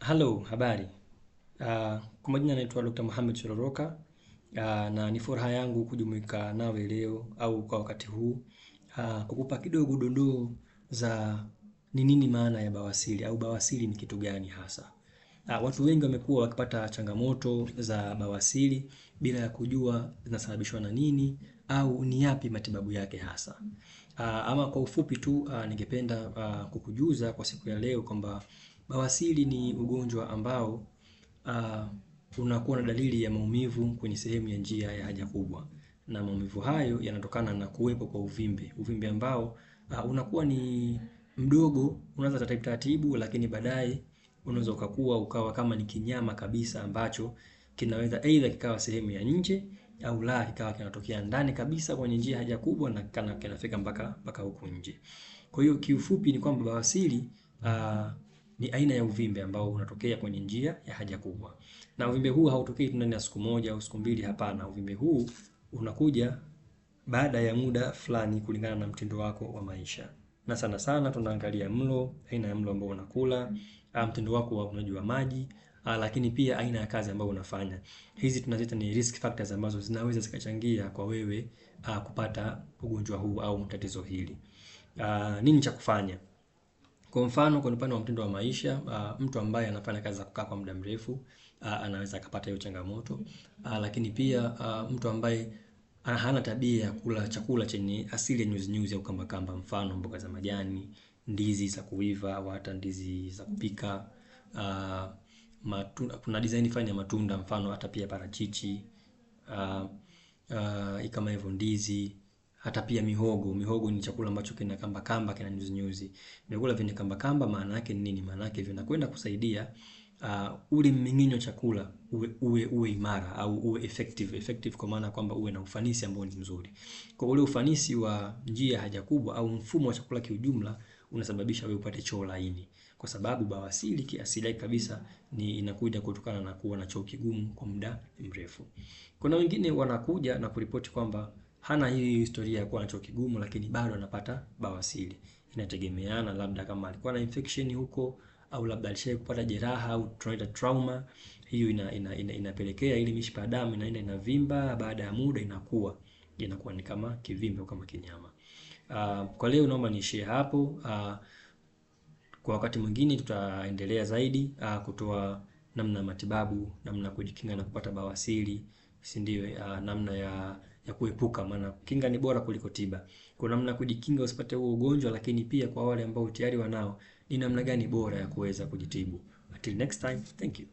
Hello, habari. Kwa majina naitwa Dr. Mohamed Shororoka, na ni furaha yangu kujumuika nawe leo au kwa wakati huu kukupa kidogo dondoo za ni nini maana ya bawasiri au bawasiri ni kitu gani hasa. Watu wengi wamekuwa wakipata changamoto za bawasiri bila ya kujua zinasababishwa na nini au ni yapi matibabu yake hasa. Ama kwa ufupi tu ningependa kukujuza kwa siku ya leo kwamba bawasiri ni ugonjwa ambao unakuwa na dalili ya maumivu kwenye sehemu ya njia ya haja kubwa, na maumivu hayo yanatokana na kuwepo kwa uvimbe ambao unakuwa ni mdogo, unaanza taratibu taratibu, lakini baadaye unaweza ukakua ukawa kama ni kinyama kabisa ambacho kinaweza aidha kikawa sehemu ya nje au la kikawa kinatokea ndani kabisa kwenye njia haja kubwa na kinafika mpaka huko nje. Kwa hiyo kiufupi ni kwamba bawasiri ni aina ya uvimbe ambao unatokea kwenye njia ya haja kubwa, na uvimbe huu hautokei ndani ya siku moja au siku mbili. Hapana, uvimbe huu unakuja baada ya muda fulani kulingana na mtindo wako wa maisha, na sana sana tunaangalia mlo, aina ya mlo ambao unakula, mtindo wako wa unywaji wa maji, lakini pia aina ya kazi ambayo unafanya. Hizi tunaziita ni risk factors ambazo zinaweza zikachangia kwa wewe kupata ugonjwa huu au tatizo hili. Nini cha kufanya? Kwa mfano, kwa upande wa mtindo wa maisha, mtu ambaye anafanya kazi za kukaa kwa muda mrefu anaweza akapata hiyo changamoto. Lakini pia mtu ambaye hana tabia ya kula chakula chenye asili ya nyuzi nyuzi au kamba kamba, mfano mboga za majani, ndizi za kuiva au hata ndizi za kupika. Kuna design fanya matunda, mfano hata pia parachichi, kama hivyo ndizi, hata pia mihogo. Mihogo ni chakula ambacho kina kamba kamba, kina nyuzi nyuzi. Vyakula vyenye kamba kamba maana yake ni nini? Maana yake vinakwenda kusaidia ule mmeng'enyo chakula uwe imara au uwe effective, kwa maana kwamba uwe na ufanisi ambao ni mzuri. Kwa ule ufanisi wa njia haja kubwa au mfumo wa chakula kiujumla unasababisha wewe upate choo laini, kwa sababu bawasiri kiasili kabisa ni inakuja kutokana na kuwa na choo kigumu kwa muda mrefu. Kuna wengine wanakuja na kuripoti kwamba hana hii historia ya kuwa na choo kigumu, lakini bado anapata bawasiri. Inategemeana, labda kama alikuwa na infection huko, au labda alishawahi kupata jeraha au tunaita trauma. Hiyo inapelekea ile mishipa ya damu inaenda inavimba, baada ya muda inakuwa ni kama kivimbe au kama kinyama. Kwa leo naomba niishie hapo. Kwa wakati mwingine tutaendelea zaidi kutoa namna ya matibabu, namna ya kujikinga na kupata bawasiri, si ndio? Namna ya kuepuka, maana kinga ni bora kuliko tiba. Kwa namna ya kujikinga usipate huo ugonjwa, lakini pia kwa wale ambao tayari wanao, ni namna gani bora ya kuweza kujitibu. Until next time, thank you.